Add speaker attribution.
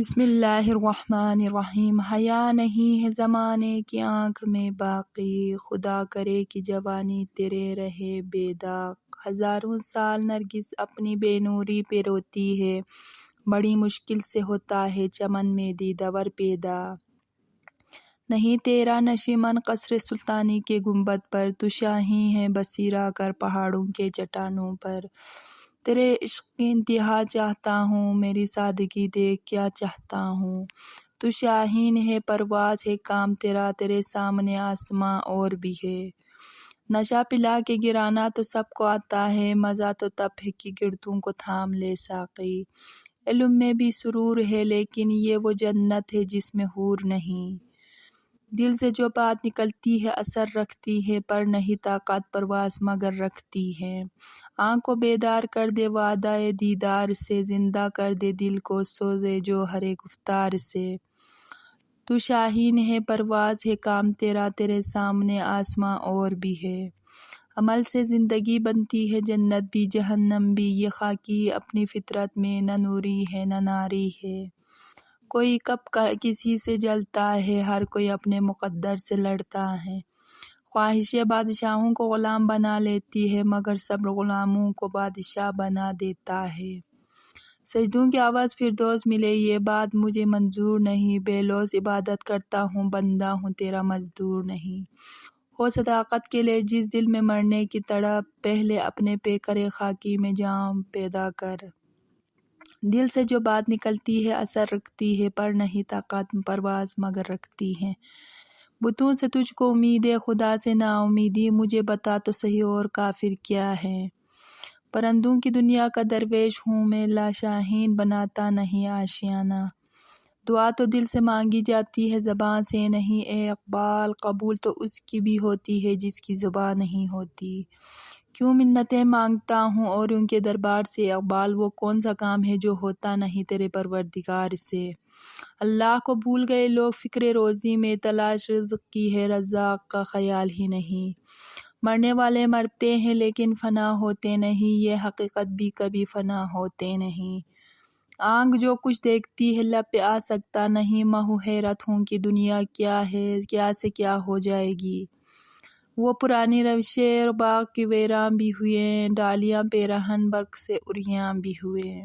Speaker 1: بسم اللہ الرحمن الرحیم۔ حیا نہیں ہے زمانے کی آنکھ میں باقی، خدا کرے کہ جوانی تیرے رہے بے داغ۔ ہزاروں سال نرگس اپنی بے نوری پہ روتی ہے، بڑی مشکل سے ہوتا ہے چمن میں دیدور پیدا۔ نہیں تیرا نشیمن قصر سلطانی کے گنبد پر، تو شاہین ہے بسیرا کر پہاڑوں کے چٹانوں پر۔ تیرے عشق کی انتہا چاہتا ہوں، میری سادگی دیکھ کیا چاہتا ہوں۔ تو شاہین ہے پرواز ہے کام تیرا، تیرے سامنے آسماں اور بھی ہے۔ نشہ پلا کے گرانا تو سب کو آتا ہے، مزہ تو تب ہے کہ گردوں کو تھام لے ساقی۔ علم میں بھی سرور ہے لیکن یہ وہ جنت ہے جس میں حور نہیں۔ دل سے جو بات نکلتی ہے اثر رکھتی ہے، پر نہیں طاقت پرواز مگر رکھتی ہے۔ آنکھ کو بیدار کر دے وعدہ دیدار سے، زندہ کر دے دل کو سوزے جوہر گفتار سے۔ تو شاہین ہے پرواز ہے کام تیرا، تیرے سامنے آسماں اور بھی ہے۔ عمل سے زندگی بنتی ہے جنت بھی جہنم بھی، یہ خاکی اپنی فطرت میں نہ نوری ہے نہ ناری ہے۔ کوئی کب کسی سے جلتا ہے، ہر کوئی اپنے مقدر سے لڑتا ہے۔ خواہشیں بادشاہوں کو غلام بنا لیتی ہے، مگر صبر غلاموں کو بادشاہ بنا دیتا ہے۔ سجدوں کی آواز فردوس ملے یہ بات مجھے منظور نہیں، بے لوث عبادت کرتا ہوں بندہ ہوں تیرا مزدور نہیں۔ ہو صداقت کے لیے جس دل میں مرنے کی تڑپ، پہلے اپنے پہ کرے خاکی میں جام پیدا کر۔ دل سے جو بات نکلتی ہے اثر رکھتی ہے، پر نہیں طاقت پرواز مگر رکھتی ہے۔ بتوں سے تجھ کو امید ہے خدا سے نا امیدی، مجھے بتا تو صحیح اور کافر کیا ہے۔ پرندوں کی دنیا کا درویش ہوں میں، لا شاہین بناتا نہیں آشیانہ۔ دعا تو دل سے مانگی جاتی ہے زباں سے نہیں، اے اقبال قبول تو اس کی بھی ہوتی ہے جس کی زباں نہیں ہوتی۔ کیوں منتیں مانگتا ہوں اور ان کے دربار سے اقبال، وہ کون سا کام ہے جو ہوتا نہیں تیرے پروردگار سے۔ اللہ کو بھول گئے لوگ فکر روزی میں، تلاش رزق کی ہے رزاق کا خیال ہی نہیں۔ مرنے والے مرتے ہیں لیکن فنا ہوتے نہیں، یہ حقیقت بھی کبھی فنا ہوتے نہیں۔ آنکھ جو کچھ دیکھتی ہے لب پہ آ سکتا نہیں، مہو حیرت ہوں کہ دنیا کیا ہے کیا سے کیا ہو جائے گی۔ وہ پرانی روشیں باغ کی ویراں بھی ہوئے، ڈالیاں پہ رہن برق سے عریاں بھی ہوئے۔